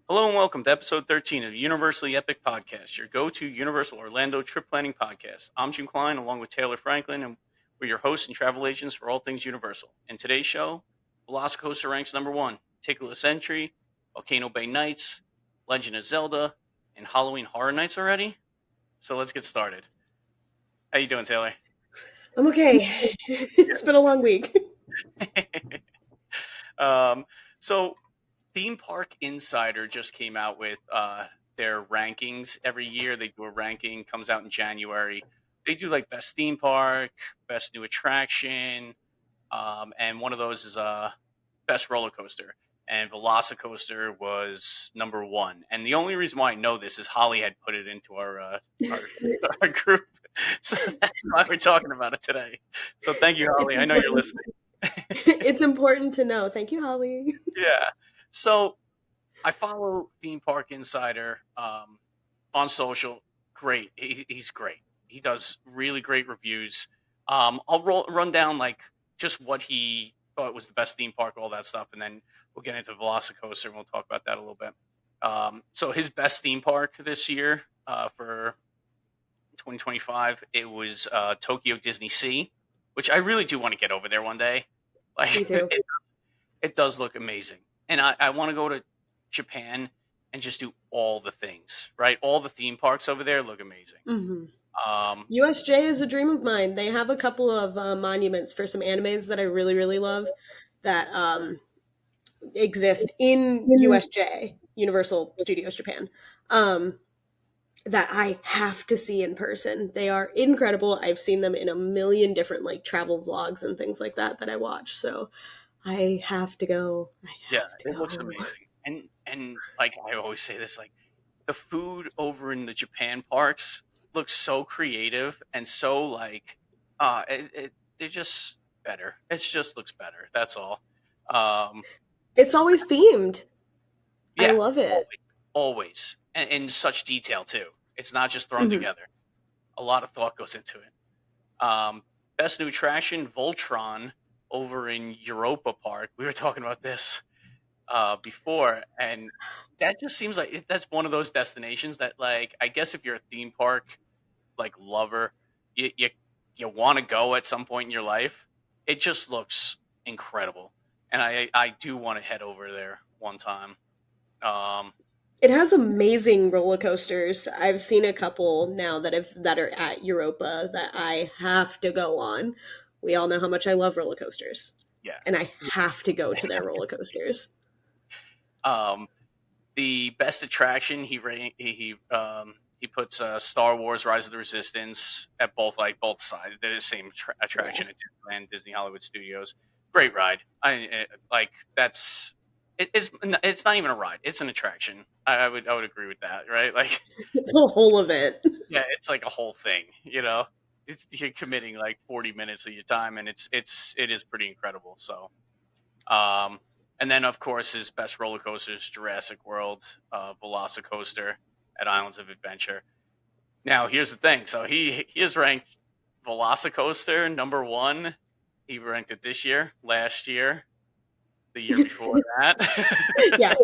Hello and welcome to episode 13 of the Universally Epic Podcast, your go-to Universal Orlando trip planning podcast. I'm Jim Klein, along with Taylor Franklin, and we're your hosts and travel agents for all things Universal. In today's show, Velocicoaster ranks number 1, Ticketless Entry, Volcano Bay Nights, Legend of Zelda, and Halloween Horror Nights already. So let's get started. How you doing, Taylor? I'm okay. It's been a long week. So Theme Park Insider just came out with their rankings. Every year they do a ranking, comes out in January. They do like best theme park, best new attraction, and one of those is best roller coaster. And Velocicoaster was number 1. And the only reason why I know this is Holly had put it into our our group, so that's why we're talking about it today. So thank you, It's Holly. I know you're important. listening. It's important to know. Thank you, Holly. Yeah. So I follow Theme Park Insider on social. Great. He's great. He does really great reviews. I'll run down like just what he thought was the best theme park, all that stuff, and then we'll get into Velocicoaster and we'll talk about that a little bit. So his best theme park this year for 2025, it was Tokyo Disney Sea, which I really do want to get over there one day. Me Like too. it does look amazing. And I want to go to Japan and just do all the things, right? All the theme parks over there look amazing. hmm Um, USJ is a dream of mine. They have a couple of monuments for some animes that I really, really love that exist in USJ, Universal Studios Japan, um, that I have to see in person. They are incredible. I've seen them in a million different like travel vlogs and things like that I watch. So I have to go. I yeah, have to it looks go. amazing. And like I always say this, like the food over in the Japan parks looks so creative and so like they're just better. It just looks better. That's all. Um, It's always themed. I yeah, love it. always, and in such detail too. It's not just thrown hmm together. A lot of thought goes into it. Best new attraction, Voltron, over in Europa Park. We were talking about this before, and that just seems like that's one of those destinations that, like, I guess if you're a theme park like lover, you want to go at some point in your life. It just looks incredible, and I do want to head over there one time. Um, It has amazing roller coasters. I've seen a couple now that are at Europa that I have to go on. We all know how much I love roller coasters, yeah. and I have to go to their roller coasters. Um, the best attraction he puts Star Wars: Rise of the Resistance at both sides. They're the same Yeah. attraction at Disneyland, Disney Hollywood Studios. Great ride. Like that's it's not even a ride. It's an attraction. I would agree with that. Right? Like It's a whole event. yeah, it's like a whole thing. You're committing like 40 minutes of your time, and it is pretty incredible. So um, and then, of course, his best roller coaster is Jurassic World, Velocicoaster at Islands of Adventure. Now, here's the thing. So he is ranked Velocicoaster number 1. He ranked it this year, last year, the year before that. Yeah.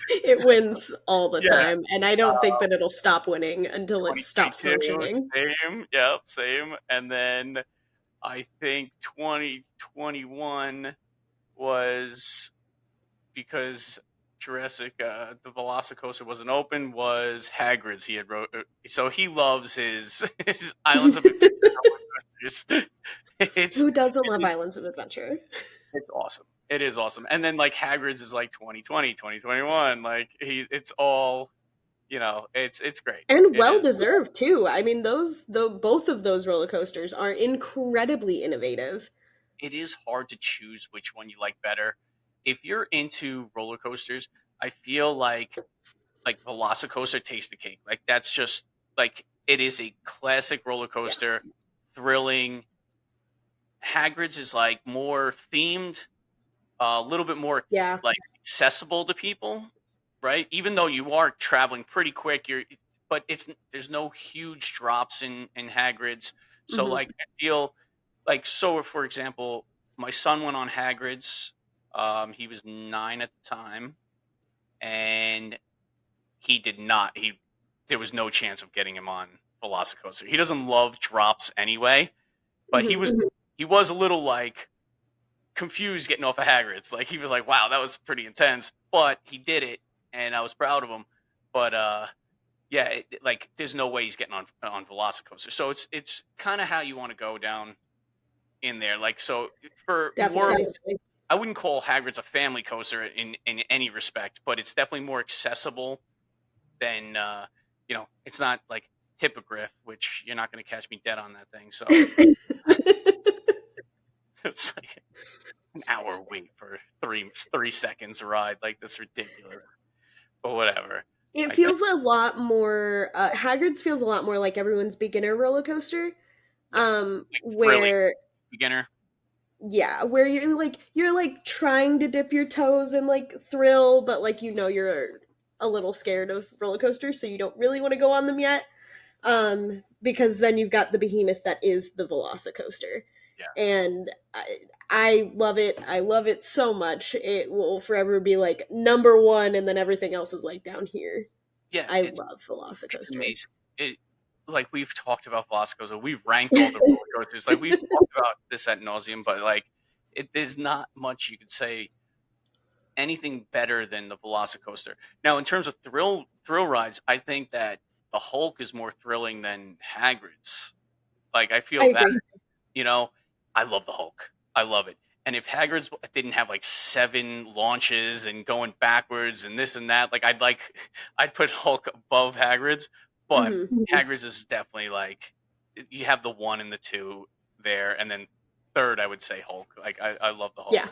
It wins all the Yeah, time, and I don't think that it'll stop winning until it stops 2022, functioning. same. Yep, same. And then I think 2021 was because the Velocicoaster wasn't open, was Hagrid's. He had wrote, so he loves his Islands of Adventure roller coasters. It's Who doesn't love Islands of Adventure? it's awesome. It is awesome. And then like Hagrid's is like 2020, 2021. Like it's all it's great. And It well is. deserved too. I mean, both of those roller coasters are incredibly innovative. It is hard to choose which one you like better. If you're into roller coasters, I feel like Velocicoaster takes the cake. Like that's just like it is a classic roller Yeah. coaster, thrilling. Hagrid's is like more themed, a little bit more Yeah. like accessible to people, right? Even though you are traveling pretty quick, but it's there's no huge drops in Hagrid's. So hmm like I feel like so for example, my son went on Hagrid's. He was 9 at the time, and he did not. There was no chance of getting him on Velocicoaster. He doesn't love drops anyway, but he Hmm. was he was a little like confused getting off of Hagrid's. Like he was like, "Wow, that was pretty intense," but he did it, and I was proud of him. But yeah, like there's no way he's getting on Velocicoaster. So it's kind of how you want to go down in there. Like so for more, Definitely. I wouldn't call Hagrid's a family coaster in any respect, but it's definitely more accessible than it's not like Hippogriff, which you're not going to catch me dead on that thing. So it's like an hour wait for three seconds ride. Like that's ridiculous. But whatever. It I guess feels a lot more. Hagrid's feels a lot more like everyone's beginner roller coaster. yeah, like thrilling Where beginner. yeah, where you're like trying to dip your toes and like thrill, but like you're a little scared of roller coasters, so you don't really want to go on them yet. Because then you've got the behemoth that is the Velocicoaster, Yeah, and I love it. I love it so much. It will forever be like number one, and then everything else is like down here. yeah. I It's love it's Velocicoaster. amazing. It like we've talked about Velocicoaster. We've ranked all the roller coasters. Like we've talked about this at nauseum, but like there's not much you could say anything better than the Velocicoaster. Now, in terms of thrill rides, I think that the Hulk is more thrilling than Hagrid's. Like I I feel that, agree. you know, I love the Hulk. I love it. And if Hagrid's didn't have like 7 launches and going backwards and this and that, like I'd put Hulk above Hagrid's, but Hmm. Hagrid's is definitely like you have the one and the two there, and then third I would say Hulk. Like I love the Hulk. Yeah.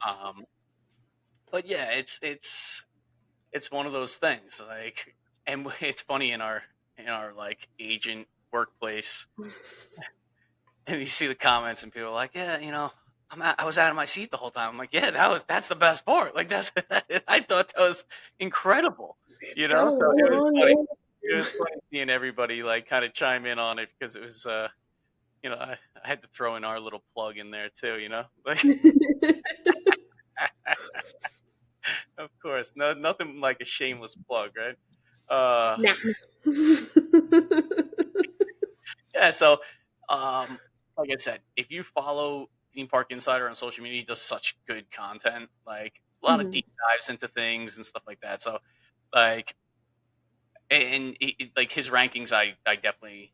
Um, but yeah, it's one of those things. Like, and it's funny in our like agent workplace, and you see the comments, and people are like, "Yeah, I was out of my seat the whole time." I'm like, "Yeah, that's the best part. Like, that's I thought that was incredible." It's got a So it was funny. long. It was funny seeing everybody like kind of chime in on it because it was, I had to throw in our little plug in there too. Like, of course, no, nothing like a shameless plug, right? Uh, Nah. yeah. So, like I said, if you follow Theme Park Insider on social media, he does such good content, like a lot of Mhm. deep dives into things and stuff like that. So, like, and like his rankings, I definitely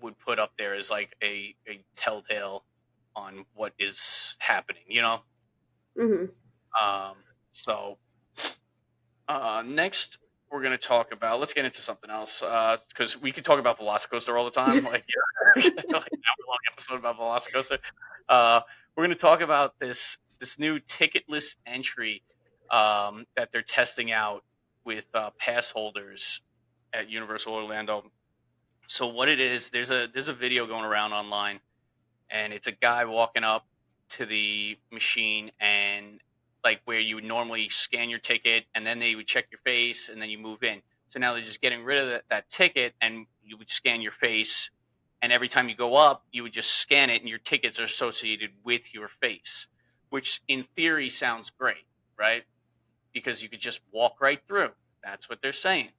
would put up there as like a telltale on what is happening. Mhm. Um, so next, we're going to talk about. Let's get into something else because we could talk about Velocicoaster all the time. Like, yeah, like an hour-long episode about Velocicoaster. We're going to talk about this new ticketless entry that they're testing out with pass holders at Universal Orlando. So what it is, there's a video going around online, and it's a guy walking up to the machine and like where you would normally scan your ticket and then they would check your face and then you move in. So now they're just getting rid of that ticket and you would scan your face, and every time you go up you would just scan it and your tickets are associated with your face, which in theory sounds great, right? Because you could just walk right through. That's what they're saying.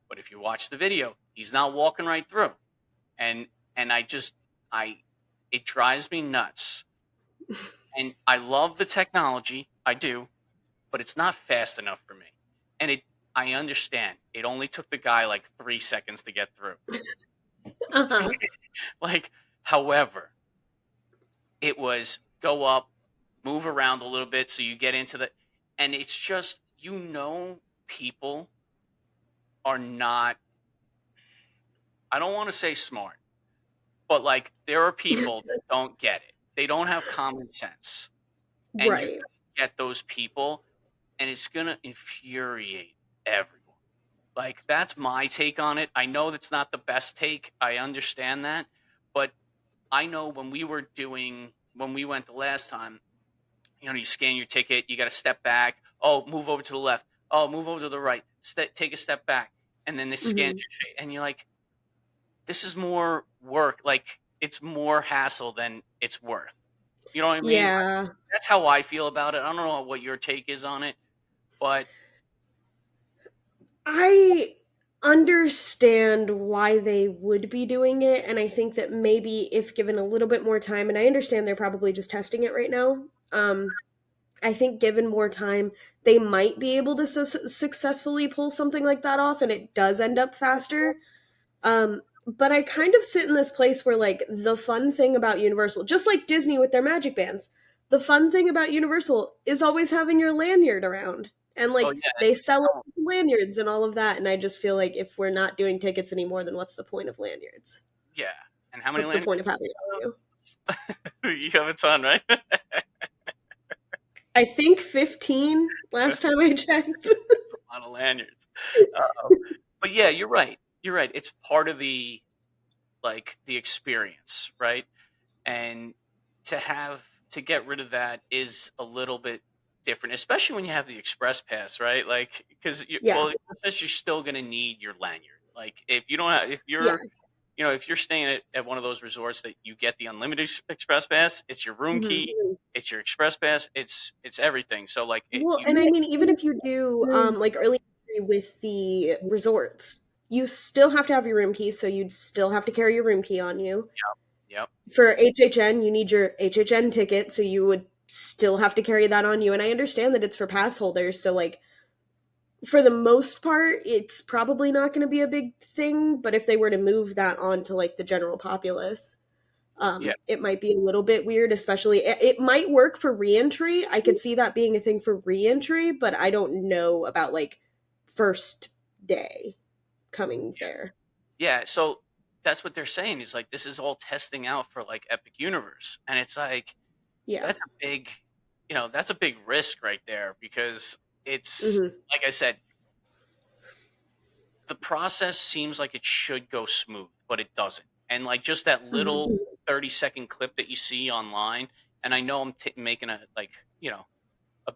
But if you watch the video, he's not walking right through. And I it drives me nuts. And I love the technology, I do, but it's not fast enough for me. And I understand. It only took the guy like 3 seconds to get through. Uh-huh. Like, however, it was go up, move around a little bit so you get into the, and it's just, people are not, I don't want to say smart, but like there are people that don't get it. They don't have common sense. And you're Right. going to get those people, and it's going to infuriate everyone. Like, that's my take on it. I know that's not the best take. I understand that. But I know when we went the last time, you scan your ticket, you got to step back. Oh, move over to the left. Oh, move over to the right. Take a step back. And then they scan your Mhm. face. And you're like, this is more work. Like, it's more hassle than it's worth. You know what I mean? Yeah. That's how I feel about it. I don't know what your take is on it, but I understand why they would be doing it, and I think that maybe if given a little bit more time, and I understand they're probably just testing it right now. I think given more time, they might be able to successfully pull something like that off, and it does end up faster. But I kind of sit in this place where, like, the fun thing about Universal, just like Disney with their magic bands, the fun thing about Universal is always having your lanyard around. And, Oh like, yeah, they sell lanyards and all of that. And I just feel like if we're not doing tickets anymore, then what's the point of lanyards? yeah. And how many What's the land? point of having it on you? You have a ton, right? I think 15 last time I checked. That's a lot of lanyards. Uh, but yeah, you're right. You're right. It's part of the the experience, right? And to get rid of that is a little bit different, especially when you have the express pass, right? Like because Yeah. well, you're still going to need your lanyard. Like if you don't have, if Yeah. you're if you're staying at one of those resorts that you get the unlimited express pass, it's your room Hmm. key, it's your express pass, it's everything. So like Well, and I mean, even if you do like early entry with the resorts, you still have to have your room key, so you'd still have to carry your room key on you. yep, For HHN, you need your HHN ticket, so you would still have to carry that on you. And I understand that it's for pass holders, so like for the most part, it's probably not going to be a big thing. But if they were to move that on to like the general populace, yeah, it might be a little bit weird, especially it might work for reentry. I could see that being a thing for reentry, but I don't know about like first day coming yeah, there. yeah. So that's what they're saying is like this is all testing out for like Epic Universe, and it's like Yeah. that's a big, that's a big risk right there because it's Hmm. like I said, the process seems like it should go smooth, but it doesn't. And like just that Hmm. little 30-second clip that you see online, and I know I'm making a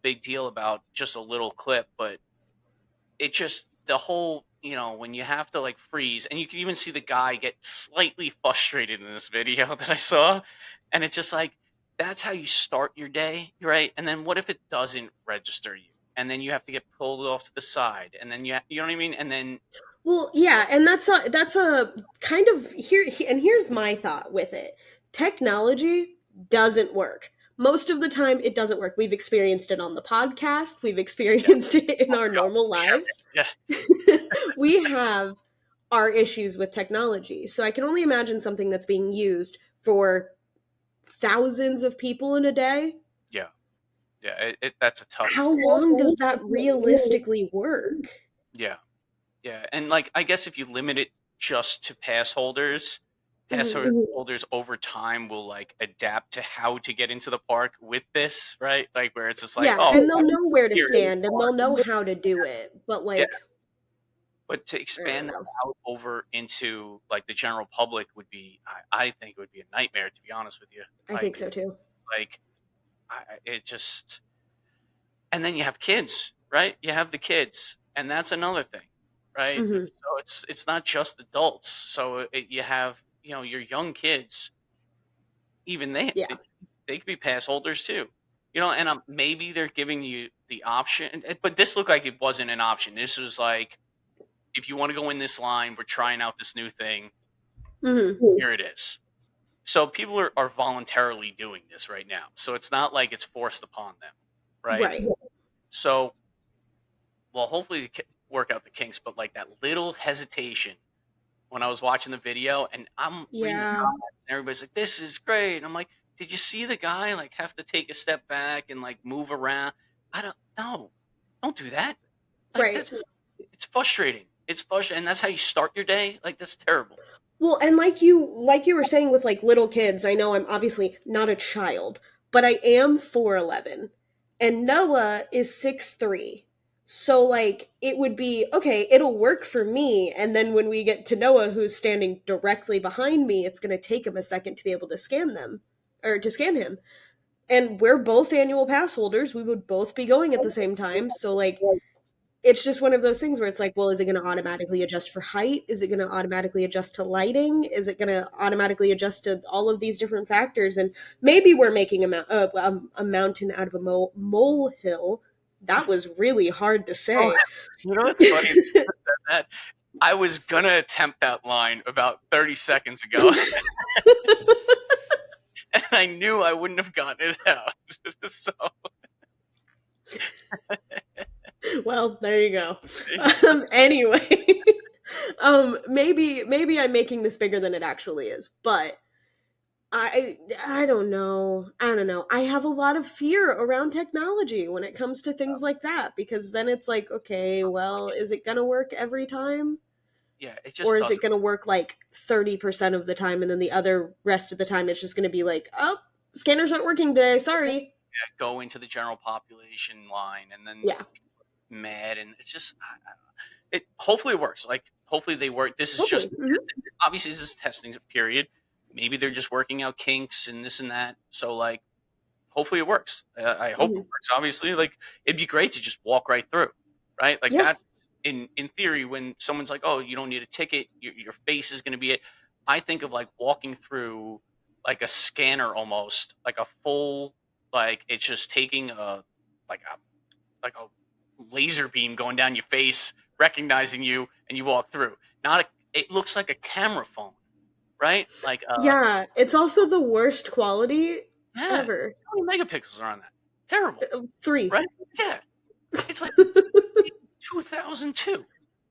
big deal about just a little clip, but it just the whole when you have to like freeze, and you can even see the guy get slightly frustrated in this video that I saw, and it's just like that's how you start your day, right? And then what if it doesn't register you, and then you have to get pulled off to the side, and then you know what I mean, and then Well, yeah, and that's a kind of and here's my thought with it. Technology doesn't work. Most of the time it doesn't work. We've experienced it on the podcast, we've yeah, experienced it in oh our god, normal yeah, lives. yeah, We have our issues with technology. So I can only imagine something that's being used for thousands of people in a day. yeah, yeah. That's a tough. How long does that realistically work? Yeah, yeah, and like I guess if you limit it just to pass holders, Mhm. holders over time will like adapt to how to get into the park with this, right? Like where it's just like, Yeah, oh, and they'll know where to here it is. stand and they'll know how to do it. But Yeah, like, but to I don't expand that know. out over into like the general public would be, I think it would be a nightmare to be honest with you. I think so too. Like it just, and then you have kids, right? You have the kids, and that's another thing, right? Hmm. So it's not just adults. So you have your young kids, even Yeah. they could be pass holders too, and maybe they're giving you the option, but this looked like it wasn't an option. This was like if you want to go in this line, we're trying out this new thing. Hmm. Here it is. So people are voluntarily doing this right now. So it's not like it's forced upon them, right? Right. So well, hopefully work out the kinks, but like that little hesitation when I was watching the video, and I'm reading the Yeah. comments, and everybody's like, "This is great." And I'm like, "Did you see the guy like have to take a step back and like move around?" I don't know. Don't do that. Like Right. that's it's frustrating. It's frustrating, and that's how you start your day. Like that's terrible. Well, and like you were saying with like little kids, I know I'm obviously not a child, but I am 4'11", and Noah is 6'3". So like it would be okay, it'll work for me, and then when we get to Noah who's standing directly behind me, it's going to take him a second to be able to scan them or to scan him. And we're both annual pass holders. We would both be going at the same time. So like it's just one of those things where it's like, well, is it going to automatically adjust for height? Is it going to automatically adjust to lighting? Is it going to automatically adjust to all of these different factors? And maybe we're making a mountain out of a molehill, That was really hard to Oh, say. you know what's funny? You said that. I was gonna attempt that line about 30 seconds ago, and I knew I wouldn't have gotten it out. So Well, there you go. there you go. Anyway, maybe I'm making this bigger than it actually is, but I don't know. I don't know. I have a lot of fear around technology when it comes to things like that because then it's like, okay, well, is it going to work every time? Yeah, it Or just is it doesn't going to work like 30% of the time and then the other rest of the time it's just going to be like, "Oh, scanners aren't working today. Sorry." go into the general population line, and then Yeah. mad, and it's just it. Hopefully, it works. Like, hopefully, they work. This is Hopefully. just obviously this is testing period. Maybe they're just working out kinks and this and that. So, like, hopefully it works. I hope it Hmm. works. Obviously, like it'd be great to just walk right through, right? Like Yeah. that's in theory when someone's like, "Oh, you don't need a ticket. Your face is going to be it." I think of like walking through like a scanner almost, like a full like it's just taking a like a like a laser beam going down your face, recognizing you, and you walk through. Not a. It looks like a camera phone, right? Like Yeah. It's also the worst quality yeah. ever. How many megapixels are on that? Terrible, Three. right? Yeah. It's like 2002.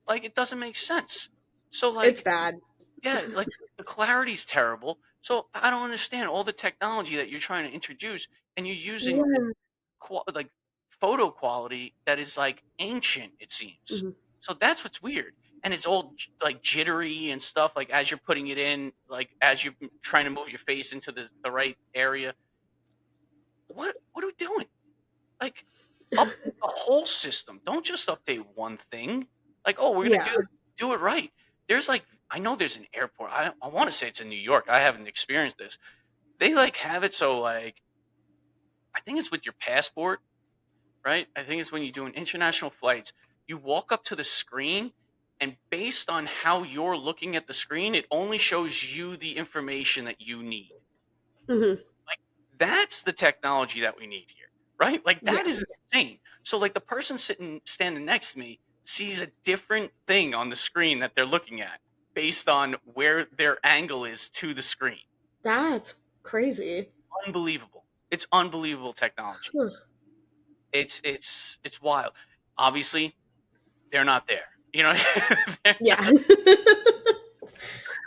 Like it doesn't make sense. So It's like bad. yeah, like the clarity's terrible. So I don't understand all the technology that you're trying to introduce, and you're using Yeah. like photo quality that is like ancient. It seems. Mhm. So that's what's weird, and it's all like jittery and stuff. Like as you're putting it in, like as you're trying to move your face into the right area. What are we doing? Like, update the whole system. Don't just update one thing. Like, oh, we're gonna Yeah. do it right. There's like, I know there's an airport. I want to say it's in New York. I haven't experienced this. They like have it so like I think it's with your passport, right? I think it's when you're doing international flights. You walk up to the screen, and based on how you're looking at the screen, it only shows you the information that you need. Hmm. Like that's the technology that we need here, right? Like that Yeah. is insane. So like the person sitting standing next to me sees a different thing on the screen that they're looking at based on where their angle is to the screen. That's crazy. Unbelievable. It's unbelievable technology. Huh. It's wild. Obviously, they're not there. You know, Yeah.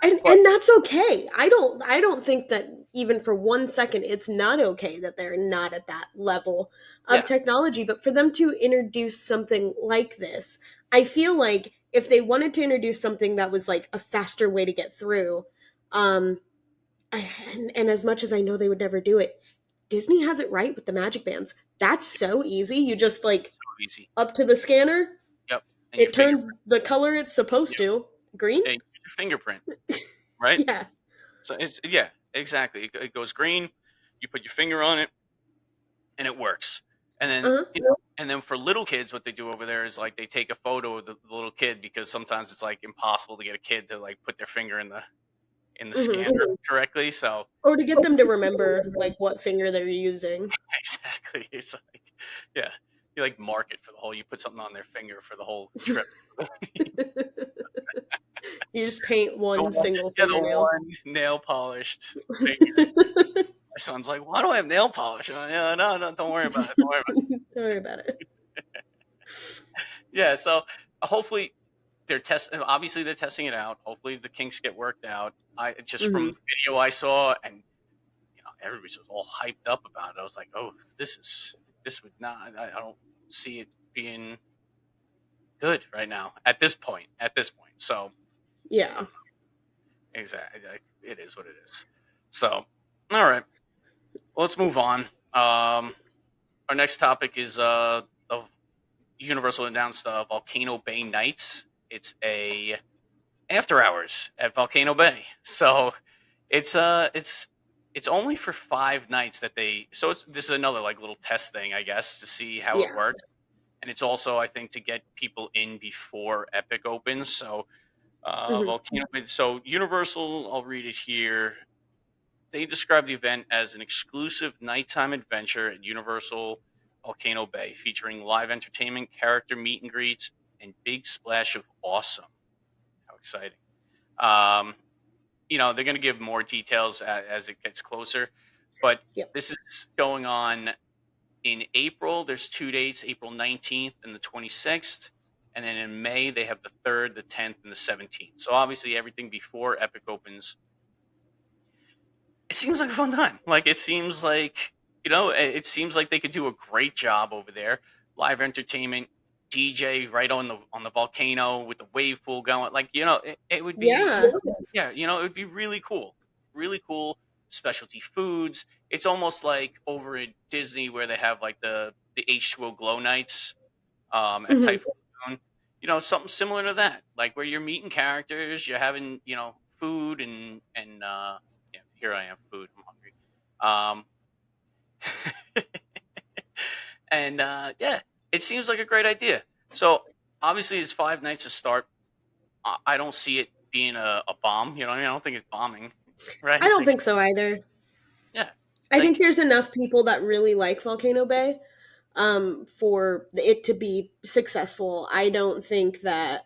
but And that's okay. I don't think that even for 1 second it's not okay that they're not at that level of yeah, technology, but for them to introduce something like this, I feel like if they wanted to introduce something that was like a faster way to get through, um and as much as I know they would never do it, Disney has it right with the magic bands. That's so easy. You just like so easy. up to the scanner, Yep, and your it finger. turns the color it's supposed Yep, to. Green? yeah, your fingerprint, right? Yeah. So it's yeah, exactly. It goes green. You put your finger on it, and it works. And then Uh-huh. and then for little kids, what they do over there is like they take a photo of the little kid because sometimes it's like impossible to get a kid to like put their finger in the Mhm. scanner correctly. So Or to get them to remember like what finger they're using. exactly, it's like yeah, you like mark it for the whole. You put something on their finger for the whole trip. You just paint The one one, single yeah, the fingernail. one nail polished finger. My son's like, "Why do I have nail polish?" Yeah, no, no, don't worry about it. Don't worry about Don't worry about it. it. Yeah, so hopefully they're testing. Obviously, they're testing it out. Hopefully, the kinks get worked out. I just from Hmm. the video I saw, and everybody's all hyped up about it. I was like, "Oh, this would not. I don't see it being good right now at this point. At this point, so Yeah. exactly, it is what it is. So, all right, well, let's move on. Our next topic is of Universal announced Volcano Bay Nights. It's a after hours at Volcano Bay. So it's only for 5 nights that they so this is another like little test thing, I guess, to see how it Yeah. works. And it's also I think to get people in before Epic opens. So Hmm. Volcano Bay. So Universal, I'll read it here. They describe the event as an exclusive nighttime adventure at Universal Volcano Bay, featuring live entertainment, character meet and greets, and big splash of awesome. How exciting! Um, they're going to give more details as it gets closer, but Yep. this is going on in April. There's 2 dates: April 19th and the 26th, and then in May they have the 3rd, the 10th, and the 17th. So obviously everything before Epic opens, it seems like a fun time. Like it seems like they could do a great job over there. Live entertainment, DJ right on the volcano with the wave pool going. Like it would be, Yeah. yeah, it would be really cool. Specialty foods. It's almost like over at Disney where they have like the H2O glow nights at Hmm. Typhoon. Something similar to that, like where you're meeting characters, you're having food and yeah, here I am, food. I'm hungry. And yeah, it seems like a great idea. So obviously, it's 5 nights to start. I don't see it being a bomb. I don't think it's bombing, I right? don't Like, think so either. yeah, I think like there's enough people that really like Volcano Bay for it to be successful. I don't think that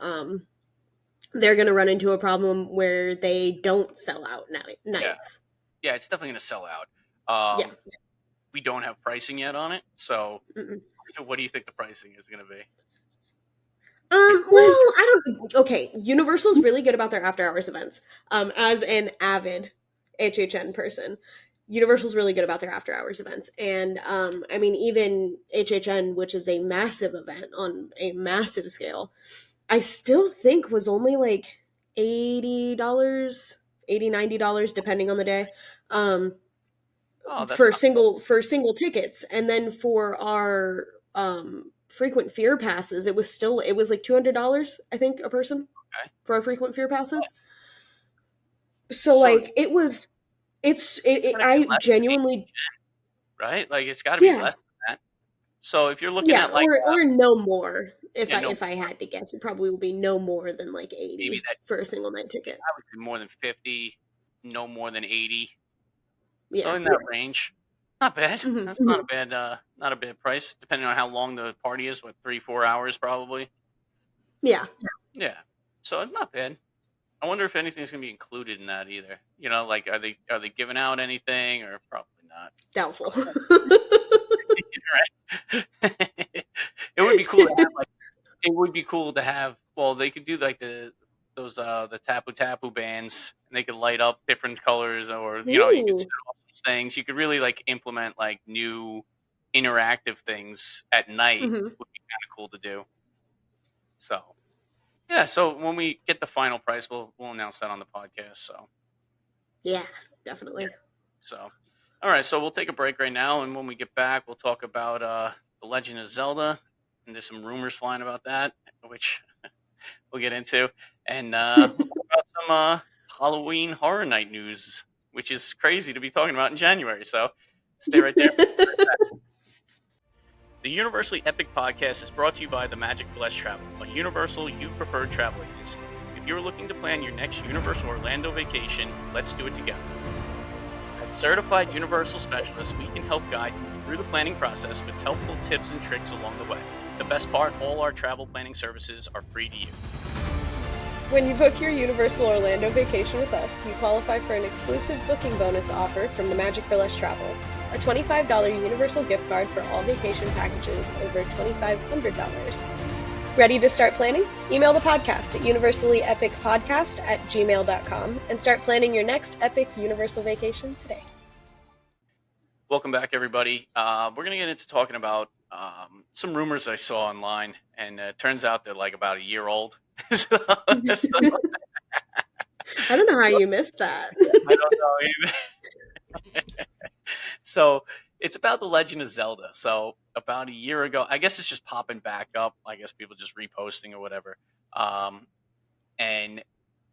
they're going to run into a problem where they don't sell out yeah, nights. yeah, it's definitely gonna sell out. Yeah. We don't have pricing yet on it, so Mm-mm. what do you think the pricing is gonna be? Well, I don't. Okay, Universal's really good about their after hours events. As an avid HHN person, Universal's really good about their after hours events, and I mean, even HHN, which is a massive event on a massive scale, I still think was only like $80, 80 $90, depending on the day. Um, Oh, that's for not single tickets, and then for our frequent fear passes it was like $200, I think, a person okay. for our frequent fear passes. So So like gotta be I less than genuinely, 80, right? Like it's got to be yeah, less than that. So if you're looking yeah, at like or no more. if yeah, i no, if i had to guess, it probably will be no more than like maybe 80 that for a single night ticket. I would say more than 50, no more than 80. So Yeah. in that range, not bad. Hmm. That's not a bad price, depending on how long the party is. What, 3 4 hours probably? Yeah. Yeah. So not bad. I wonder if anything's gonna be included in that either. Like are they giving out anything or probably not? Doubtful. Probably not. Right. It would be cool to have like it would be cool to have. Well, they could do like the tapu tapu bands, and they could light up different colors, or you could set Ooh. off some things. You could really like implement like new interactive things at night. Hmm. Would be kind of cool to do. So yeah, so when we get the final price, we'll announce that on the podcast. So Yeah, yeah, definitely. so all right, so we'll take a break right now, and when we get back, we'll talk about the Legend of Zelda, and there's some rumors flying about that, which we'll get into, and we'll talk about some Halloween Horror Night news, which is crazy to be talking about in January. So stay right there. The Universally Epic Podcast is brought to you by the Magic for Less Travel, a Universal you preferred travel agency. If you're looking to plan your next Universal Orlando vacation, let's do it together. As certified Universal specialists, we can help guide you through the planning process with helpful tips and tricks along the way. The best part, all our travel planning services are free to use. When you book your Universal Orlando vacation with us, you qualify for an exclusive booking bonus offer from the Magic for Less Travel, a $25 Universal gift card for all vacation packages over $2,500. Ready to start planning? Email the podcast at universallyepicpodcast@gmail.com and start planning your next epic Universal vacation today. Welcome back, everybody. We're going to get into talking about some rumors I saw online, and it turns out they're like about a year old. so, so, I don't know how you missed that. I don't know either. So it's about the Legend of Zelda. So about a year ago, I guess it's just popping back up. I guess people just reposting or whatever. Um, and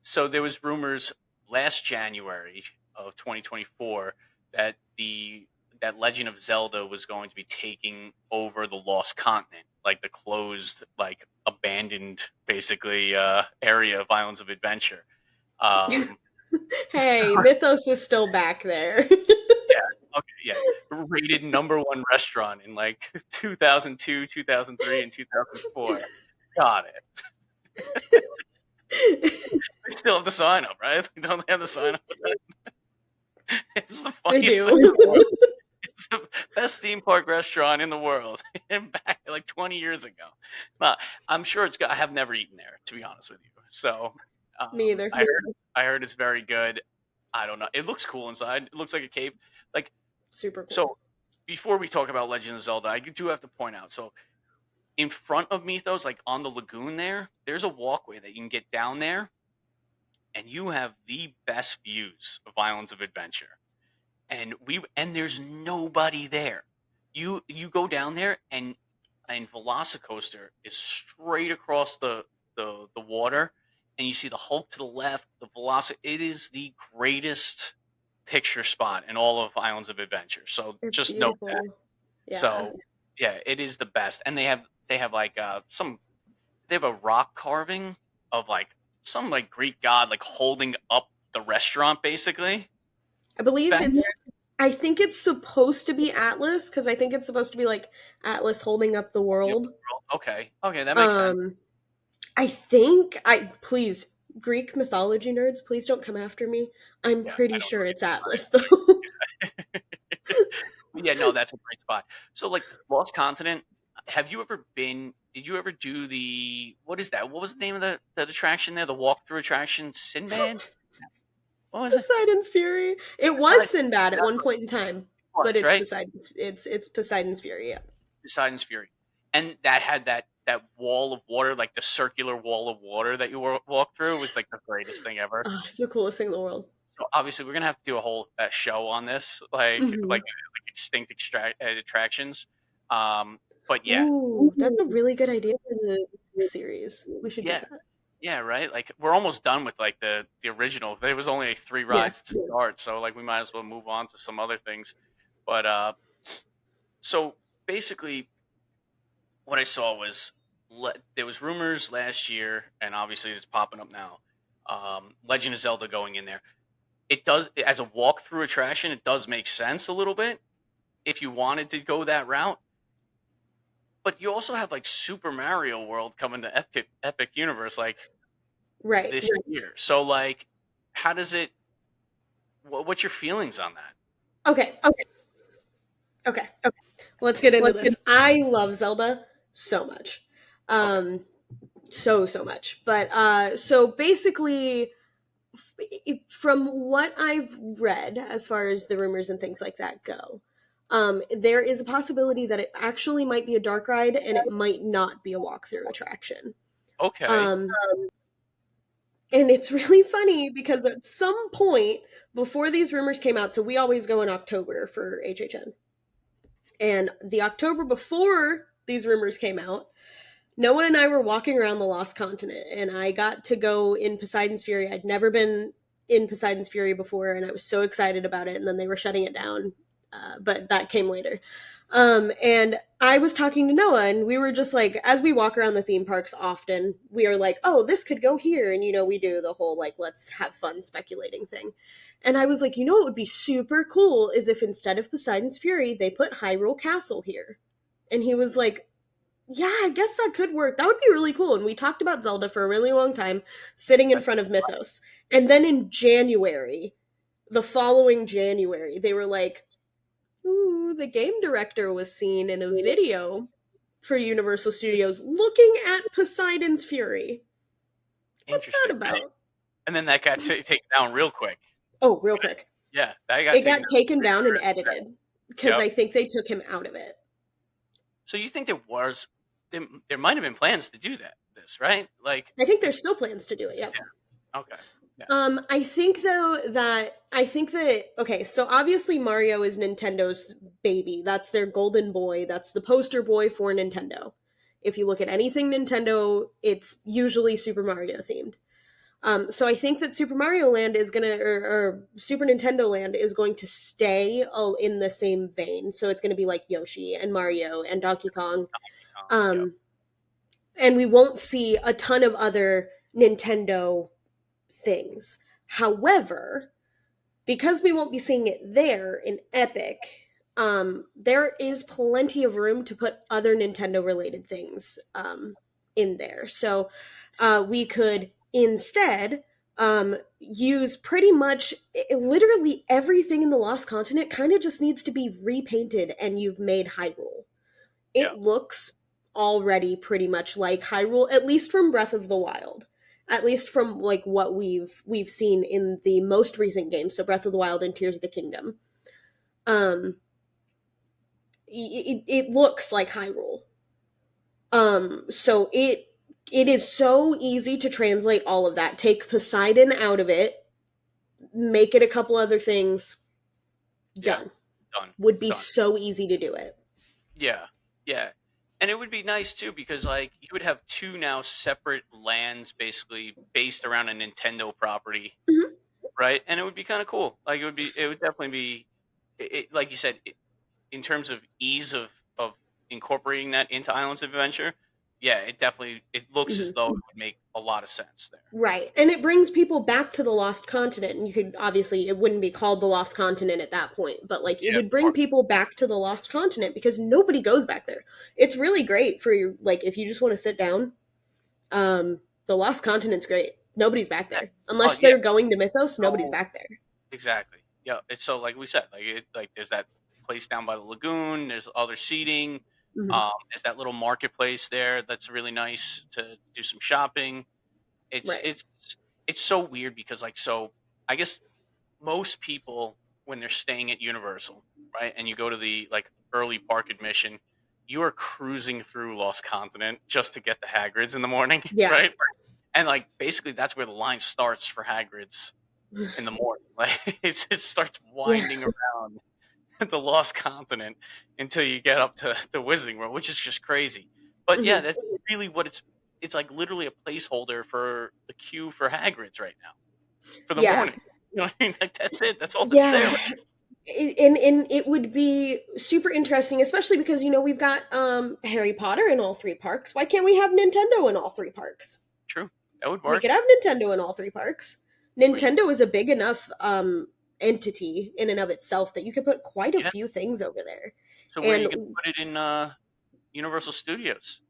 so there was rumors last January of 2024 that that Legend of Zelda was going to be taking over the Lost Continent, like the closed, like abandoned, basically area of Islands of Adventure. Um, Hey, so, Mythos is still back there. yeah. Okay, yeah. Rated number one restaurant in like 2002, 2003, and 2004. Got it. They still have the sign up, right? Don't they have the sign up for that? It's the They funniest thing in do. the world. It's the best theme park restaurant in the world. And back like 20 years ago. But I'm sure it's good. I have never eaten there, to be honest with you. So Me either. I heard it's very good. I don't know. It looks cool inside. It looks like a cave. Like Super cool. so before we talk about Legend of Zelda, I do have to point out. So in front of Mythos, like on the lagoon there's a walkway that you can get down there, and you have the best views of Islands of Adventure. And there's nobody there. You go down there, and Velocicoaster is straight across the water, and you see the Hulk to the left, the Veloci. It is the greatest picture spot in all of Islands of Adventure. So It's just note that. beautiful. Yeah. So yeah, it is the best. And they have like they have a rock carving of like some like Greek god like holding up the restaurant basically. I believe Back it's I think it's supposed to be Atlas because I think it's supposed to be like Atlas holding up the there. world. Okay, okay, that makes sense. Um I think I please Greek mythology nerds, please don't come after me. I'm Yeah, pretty I don't sure believe it's you. Atlas though. Yeah, no, that's a great spot. So, like Lost Continent, have you ever been? Did you ever do the what is that? What was the name of the attraction there? The walkthrough attraction, Sinbad. What was it? Poseidon's Fury. It was Poseidon. Sinbad at That's one what point in time, it but was, it's right? Poseidon's Fury. Yeah. Poseidon's Fury, and that had that wall of water, like the circular wall of water that you walk through, was like the greatest thing ever. Oh, it's the coolest thing in the world. So obviously, we're gonna have to do a whole show on this, like Hmm. extinct attractions. Um, but yeah, Ooh, that's a really good idea for the series. We should do yeah, that. yeah, right. Like we're almost done with like the original. There was only like three Yeah. rides to start, so like we might as well move on to some other things. But so basically, what I saw was there was rumors last year, and obviously it's popping up now. Legend of Zelda going in there. It does as a walkthrough attraction. It does make sense a little bit if you wanted to go that route. But you also have like Super Mario World coming to Epic Universe like Right. this year. So like, how does it? What's your feelings on that? Okay. Okay. Let's get into this. I love Zelda so much. Okay, Um so much. But so basically from what I've read as far as the rumors and things like that go, there is a possibility that it actually might be a dark ride and it might not be a walkthrough attraction. okay, Um and it's really funny because at some point before these rumors came out, so we always go in October for HHN. And the October before these rumors came out, Noah and I were walking around the Lost Continent, and I got to go in Poseidon's Fury. I'd never been in Poseidon's Fury before, and I was so excited about it. And then they were shutting it down, but that came later. And I was talking to Noah, and we were just like, as we walk around the theme parks often, we are like, oh, this could go here. And, we do the whole, like, let's have fun speculating thing. And I was like, what would be super cool is if instead of Poseidon's Fury, they put Hyrule Castle here. And he was like, yeah, I guess that could work. That would be really cool. And we talked about Zelda for a really long time, sitting in front of Mythos. And then in January, the following January, they were like, ooh, the game director was seen in a video for Universal Studios looking at Poseidon's Fury. What's that interesting. about? And then that got taken down real quick. Oh, real quick. Yeah, that got It taken got down. taken down and edited because Yep. I think they took him out of it. So you think there might have been plans to do this, right? Like, I think there's still plans to do it, yep. yeah, okay, yeah, I think that okay, so obviously Mario is Nintendo's baby. That's their golden boy. That's the poster boy for Nintendo. If you look at anything Nintendo, it's usually Super Mario themed. So I think that Super Mario Land is gonna, or Super Nintendo Land is going to stay in the same vein. So it's gonna be like Yoshi and Mario and Donkey Kong. yep. Um, and we won't see a ton of other Nintendo things. However, because we won't be seeing it there in Epic, there is plenty of room to put other Nintendo related things in there. So we could instead use pretty much literally everything in the Lost Continent kind of just needs to be repainted and you've made Hyrule. Yeah. It looks already pretty much like Hyrule, at least from Breath of the Wild. At least from like what we've seen in the most recent games, so Breath of the Wild and Tears of the Kingdom. Um, it looks like Hyrule. So it is so easy to translate all of that. Take Poseidon out of it, make it a couple other things. Yeah. Done. Done. Would be Done. so easy to do it. Yeah. Yeah. And it would be nice too because like you would have two now separate lands basically based around a Nintendo property, Mhm. right? And it would be kind of cool. Like it would definitely be like you said in terms of ease of incorporating that into Islands of Adventure. Yeah, it looks as Mhm. though it would make a lot of sense there. Right. And it brings people back to the Lost Continent. And you could obviously, it wouldn't be called the Lost Continent at that point, but like it Yeah, would of bring course. people back to the Lost Continent because nobody goes back there. It's really great for your, like, if you just want to sit down. The Lost Continent's great. Nobody's back Yeah. there. Oh Unless yeah. they're going to Mythos, nobody's So back there. exactly. Yeah. It's so like we said, like there's that place down by the lagoon. There's other seating. Hmm. There's that little marketplace there that's really nice to do some shopping. It's Right. it's it's so weird because like so I guess most people when they're staying at Universal, right, and you go to the like early park admission, you are cruising through Lost Continent just to get the Hagrid's in the morning, Yeah. right? And like basically that's where the line starts for Hagrid's in the morning. Like it starts Yeah. winding around the Lost Continent until you get up to the Wizarding World, which is just crazy. But yeah, Hmm. that's really what it's like literally a placeholder for the queue for Hagrid's right now for the Yeah. morning. You know what I mean? Like that's it. That's all that's there. Yeah. And it would be super interesting, especially because we've got Harry Potter in all three parks. Why can't we have Nintendo in all three parks? True. That would We work. could have Nintendo in all three parks. We Nintendo is a big enough entity in and of itself that you could put quite a yeah. few things over there. So where are you gonna And put it in Universal Studios?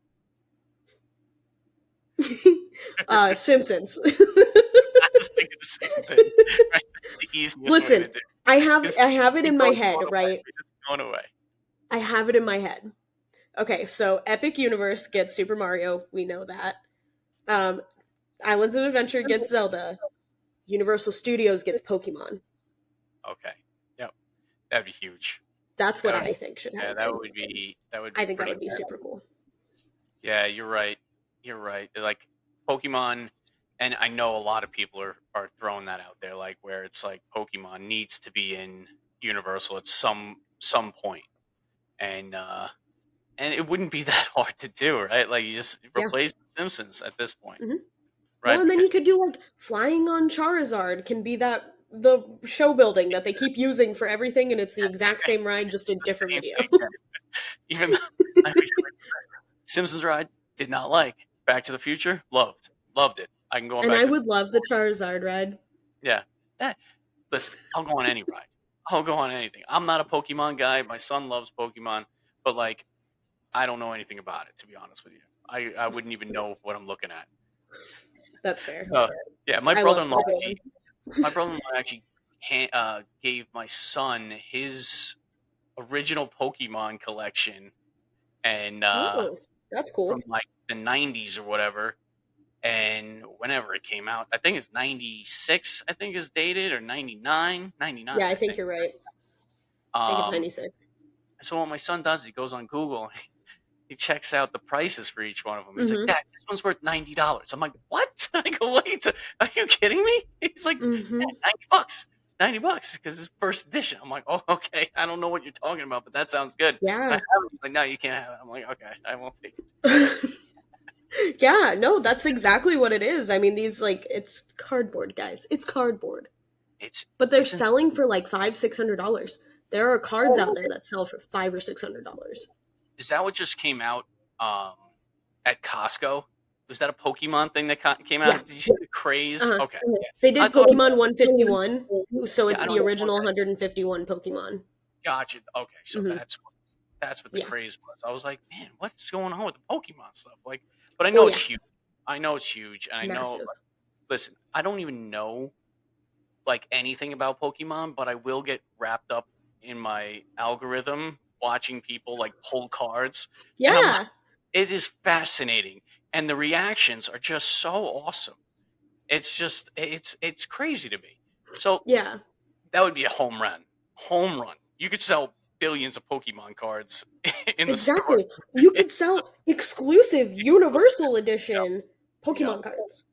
Simpsons. I was thinking the same thing. Right? That's the easiest way to Listen, do. I have it Because in my going head, away. right? It's going away. I have it in my head. Okay, so Epic Universe gets Super Mario, we know that. Um, Islands of Adventure gets Zelda. Universal Studios gets Pokemon. Okay. Yep. That'd be huge. That's what That would I think should yeah, happen. that would I be think that pretty would be cool. super cool. Yeah, you're right. You're right. Like Pokemon, and I know a lot of people are throwing that out there, like where it's like Pokemon needs to be in Universal at some point, and it wouldn't be that hard to do, right? Like you just Yeah. replace the Simpsons at this point, Hmm. Well, right? and then you Because could do like flying on Charizard can be that the show building that it's they keep using for everything, and it's the exact same ride, just a the different same video. thing. Yeah. Even though I always like Simpsons ride, did not like. Back to the Future, loved it. I can go on And Back I to the would love the Charizard ride. yeah. Eh, listen, I'll go on any ride. I'll go on anything. I'm not a Pokemon guy. My son loves Pokemon, but like I don't know anything about it to be honest with you. I wouldn't even know what I'm looking at. That's fair. So yeah, I love Pokemon. my brother-in-law actually gave my son his original Pokemon collection and Oh, that's from cool. like the 90s or whatever. And whenever it came out, I think it's 96, I think is dated, or 99, 99, Yeah, I I think think. you're right. I think it's Um, 96. so what my son does, he goes on Google, he checks out the prices for each one of them. He's like, Mm-hmm. Dad, this one's worth $90. I'm like, what? I go, wait, are you kidding me? He's like, Mm-hmm. Dad, $90. $90 because it's first edition. I'm like, oh, okay. I don't know what you're talking about, but that sounds good. Can I Yeah. have it? He's like, no, you can't have it. I'm like, okay, I won't take it. Yeah, no, that's exactly what it is. I mean, these like it's cardboard, guys. It's cardboard. It's But they're it's insane. selling for like $500-600. There are cards out there that sell for $500 or $600. Is that what just came out um, at Costco? Was that a Pokemon thing that came Yeah. out? Did you see the craze? Uh-huh. Okay, yeah. They I did thought Pokemon 151. So Yeah, it's I the don't know what original that 151 Pokemon. gotcha. Okay, so Hmm. that's what the Yeah. craze was. I was like, man, what's going on with the Pokemon stuff? Like, but I Oh know it's yeah, huge. I know it's huge, and I know. massive. Listen, I don't even know like anything about Pokemon, but I will get wrapped up in my algorithm watching people like pull cards, and I'm like, Yeah, it is fascinating, and the reactions are just so awesome. It's just it's crazy to me. So yeah, that would be a home run. Home run. You could sell billions of Pokemon cards in the store. exactly. You could It's just sell exclusive exclusive. Universal Edition Yep. Pokemon cards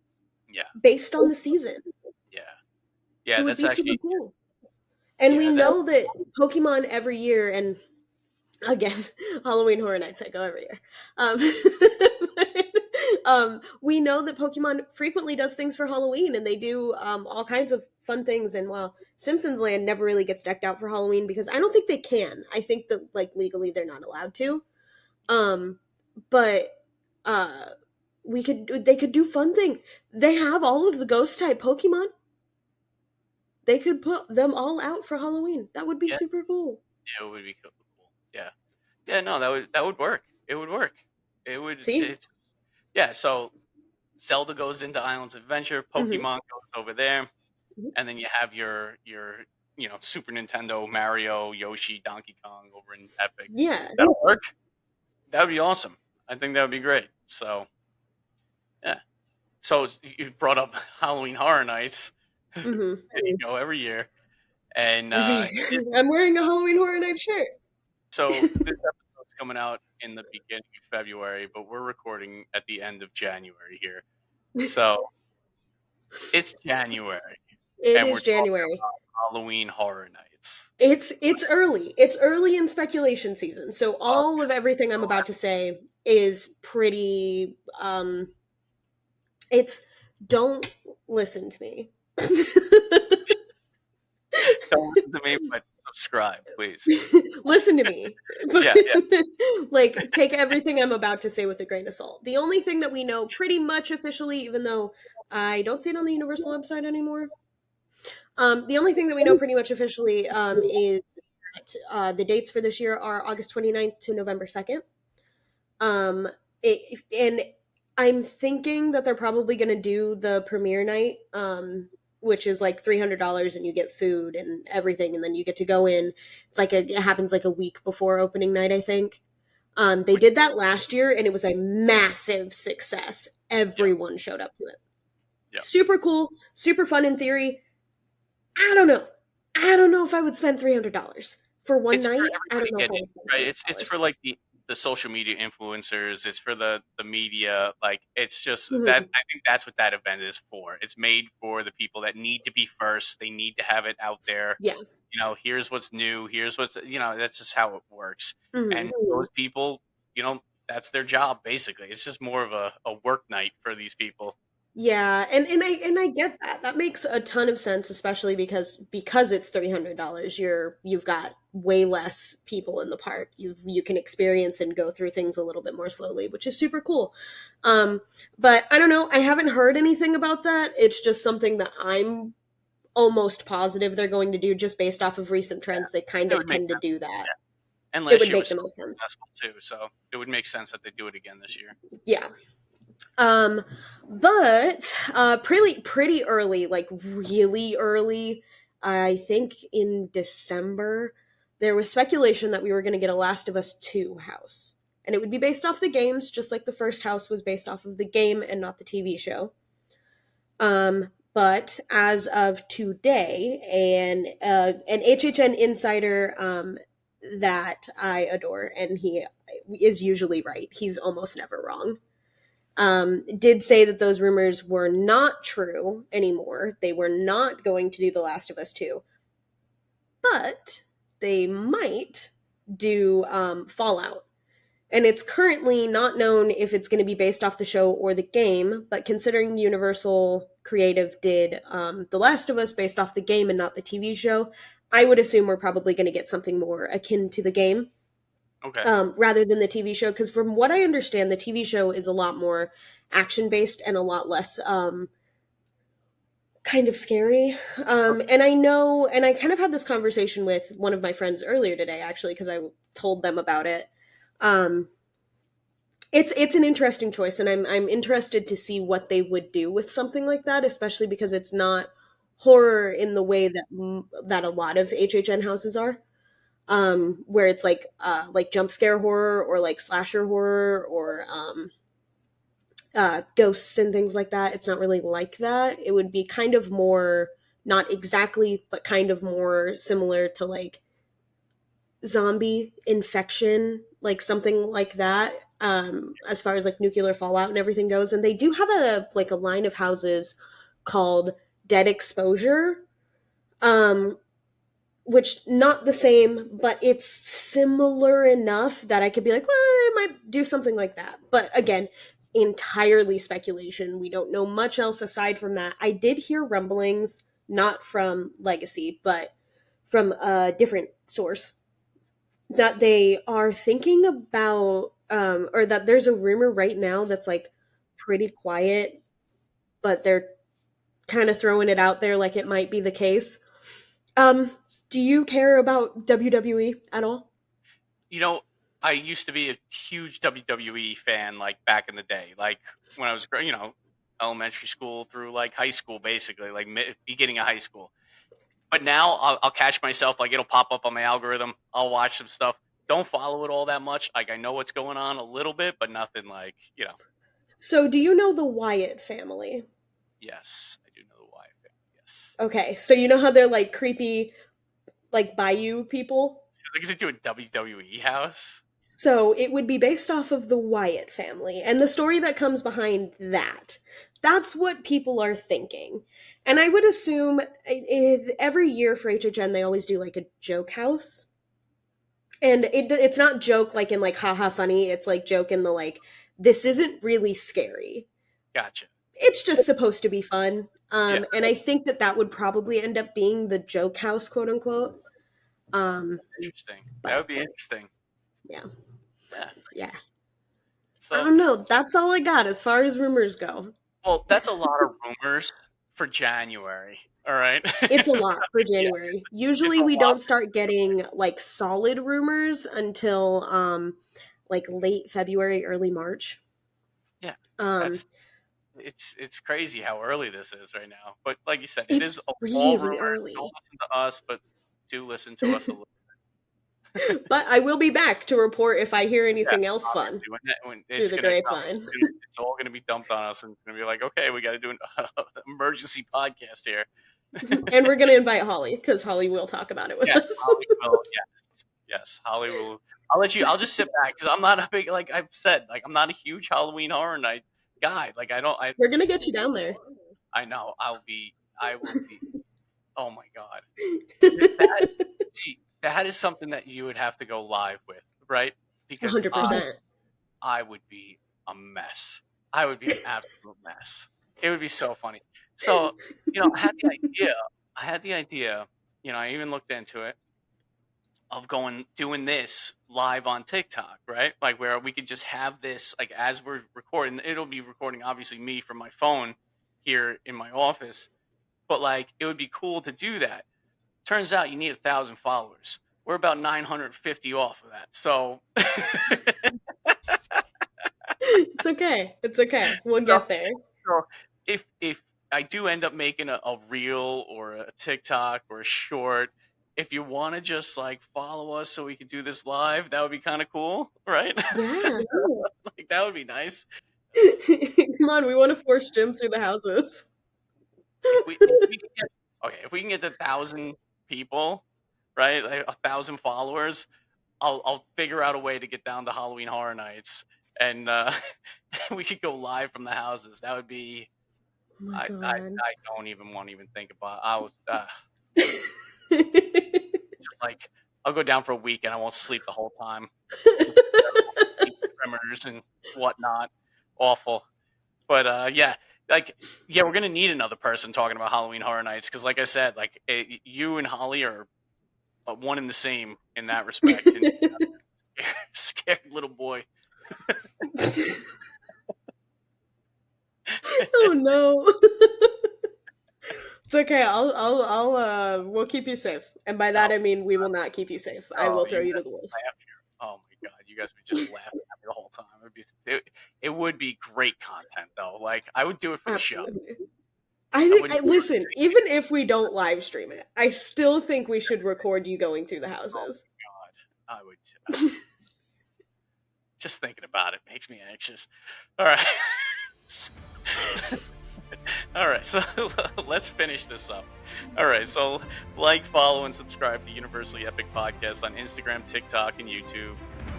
Yep. based on the season. Yeah. It Yeah. would That's be super actually cool. And we yeah. That know that Pokemon every year, and again, Halloween Horror Nights I go every year. Um, we know that Pokemon frequently does things for Halloween, and they do all kinds of fun things. And while Simpsons Land never really gets decked out for Halloween because I don't think they can. I think that like legally they're not allowed to. Um, but uh, they could do fun thing. They have all of the Ghost type Pokemon. They could put them all out for Halloween. That would be yeah. super cool. Yeah. It would be cool. Yeah. Yeah. No, that would work. It would work. It would. See? It's yeah. So Zelda goes into Islands Adventure. Mm-hmm. Pokemon goes over there, and then you have your Super Nintendo Mario, Yoshi, Donkey Kong over in Epic. Yeah. That'll work. That would be awesome. I think that would be great. So yeah. So you brought up Halloween Horror Nights. There Mm-hmm. you go every year, and Every it is I'm wearing a Halloween Horror Night shirt. so. This episode's coming out in the beginning of February, but we're recording at the end of January here. So it's January, It and we're is talking January. about Halloween Horror Nights. It's early. It's early in speculation season. So all Okay, of everything I'm so about to say is pretty it's don't listen to me. don't listen to me, but subscribe, please. Listen to me. But Yeah, yeah. like take everything I'm about to say with a grain of salt. The only thing that we know pretty much officially, even though I don't see it on the Universal website anymore. The only thing that we know pretty much officially is that the dates for this year are August 29th to November 2nd. Um, and I'm thinking that they're probably going to do the premiere night, which is like $300 and you get food and everything, and then you get to go in. It happens like a week before opening night, I think. They Which did that last year and it was a massive success. yeah, Everyone showed up to it. yeah. Super cool, super fun in theory. I don't know. I don't know if I would spend $300 for one It's for night. I don't everybody know if I getting would in, spend right? three It's hundred for like the social media influencers. It's for the media. Like it's just that dollars. I think that's what that event is for. It's made for the people that need to be first. They need to have it out there. Yeah. Here's what's new. Here's what's that's just how it works. Hmm. And those people, that's their job basically. It's just more of a work night for these people. Yeah, and I get that. That makes a ton of sense, especially because it's $300. You've got way less people in the park. You can experience and go through things a little bit more slowly, which is super cool. Um, but I don't know. I haven't heard anything about that. It's just something that I'm almost positive they're going to do, just based off of recent trends. They kind It of would make tend to sense. do that. Yeah. And It last would year make was the so most sense. successful too, so it would make sense that they do it again this year. Yeah. Um, but pretty early, like really early. I think in December there was speculation that we were going to get a Last of Us 2 house. And it would be based off the games, just like the first house was based off of the game and not the TV show. But as of today, an HHN insider that I adore, and he is usually right. He's almost never wrong. Did say that those rumors were not true anymore. They were not going to do The Last of Us 2, but they might do Fallout. And it's currently not known if it's going to be based off the show or the game, but considering Universal Creative did The Last of Us based off the game and not the TV show, I would assume we're probably going to get something more akin to the game Okay. rather than the TV show. Because from what I understand, the TV show is a lot more action based and a lot less kind of scary. Okay. And I know, and I kind of had this conversation with one of my friends earlier today, actually, because I told them about it. Um, it's an interesting choice, and I'm interested to see what they would do with something like that, especially because it's not horror in the way that that a lot of HHN houses are, where it's like jump scare horror or like slasher horror or ghosts and things like that. It's not really like that. It would be kind of more, not exactly, but kind of more similar to like zombie infection, like something like that. As far as like nuclear fallout and everything goes, and they do have a line of houses called Dead Exposure, um, which not the same, but it's similar enough that I could be like, well, I might do something like that. But again, entirely speculation. We don't know much else aside from that. I did hear rumblings, not from Legacy, but from a different source, that they are thinking about, or that there's a rumor right now that's like pretty quiet, but they're kind of throwing it out there like it might be the case. um, do you care about WWE at all? You know, I used to be a huge WWE fan, like back in the day, like when I was, elementary school through like high school, basically, like beginning of high school. But now I'll catch myself, like it'll pop up on my algorithm. I'll watch some stuff. Don't follow it all that much. Like I know what's going on a little bit, but nothing like, So, do you know the Wyatt family? yes, I do know the why. Yes. Okay, so you know how they're like creepy, like bayou people? So they're gonna do a WWE house. So it would be based off of the Wyatt family and the story that comes behind that. That's what people are thinking. And I would assume every year for HHN they always do like a joke house. And it's not joke like in like haha funny, it's like joke in the like this isn't really scary. Gotcha. It's just supposed to be fun. Yeah, And I think that that would probably end up being the joke house, quote unquote. Um, interesting. That but would be interesting. yeah, Yeah. yeah. I So, don't know. That's all I got as far as rumors go. well, that's a lot of rumors for January. All right. It's a So, lot for yeah, January. it's Usually a we lot. don't start getting like solid rumors until like late February, early March. Yeah, Um that's it's crazy how early this is right now. But like you said, it it's is all really rumors. Don't early. listen to us, but do listen to us a little. But I will be back to report if I hear Yeah, anything else fun obviously, when through it's the gonna come, grapevine. it's all gonna be dumped on us, and it's gonna be like, okay, we got to do an emergency podcast here. And we're going to invite Holly cuz Holly will talk about it with Yes, us. Holly will. Yes, yes, Holly will. I'll let you. I'll just sit back because I'm not a big, like I've said, like I'm not a huge Halloween Horror Night guy. Like I don't. We're going to get you down there. I know. I'll be. I will be. Oh my god. That see that is something that you would have to go live with, right? Because 100%. I would be a mess. I would be an absolute mess. It would be so funny. So, I had the idea. I had the idea. I even looked into it of doing this live on TikTok, right? Like where we could just have this like as we're recording. It'll be recording obviously me from my phone here in my office, but like it would be cool to do that. Turns out you need 1,000 followers. We're about 950 off of that. So, It's okay. It's okay. We'll so, get there. so if I do end up making a reel or a TikTok or a short, if you want to just like follow us so we can do this live, that would be kind of cool, right? Yeah. Like that would be nice. Come on, we want to force Jim through the houses. If we can get okay, if we can get to 1,000 people, right, like 1,000 followers, I'll figure out a way to get down to Halloween Horror Nights, and we could go live from the houses. That would be. Oh my god. I don't even want to even think about. I was just like I'll go down for a week and I won't sleep the whole time. Tremors and whatnot, awful. But yeah, we're gonna need another person talking about Halloween Horror Nights because, like I said, like you and Holly are one and the same in that respect. And scared little boy. Oh no. It's okay. We'll keep you safe, and by that Oh, I mean we will not keep you safe. I oh, will throw you you guys to the wolves. laugh here. Oh my god, you guys would just laugh at me the whole time. It would be great content though. Like I would do it for the show. Absolutely. I wouldn't do it for Listen, even if we don't live stream it, I still think we should record you going through the oh houses. my god. I would just thinking about it makes me anxious. All right. All right, so let's finish this up. All right, so like, follow, and subscribe to Universally Epic Podcast on Instagram, TikTok, and YouTube.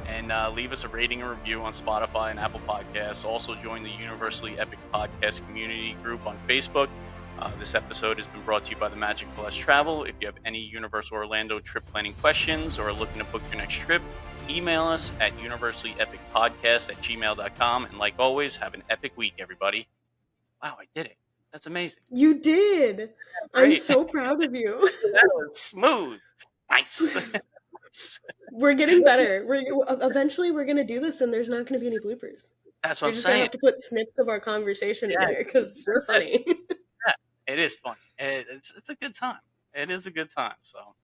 And leave us a rating and review on Spotify and Apple Podcasts. Also, join the Universally Epic Podcast community group on Facebook. This episode has been brought to you by the Magic Plus Travel. If you have any Universal Orlando trip planning questions or are looking to book your next trip, email us at universallyepicpodcast@gmail.com. And like always, have an epic week, everybody. Wow, I did it. That's amazing. You did. I'm Great. so proud of you. That was smooth. Nice. We're getting better. Eventually we're gonna do this, and there's not gonna be any bloopers. That's what You're I'm just gonna saying. have to put snips of our conversation in Yeah, here because we're that's it. funny. Yeah, it is fun. It's a good time. It is a good time. So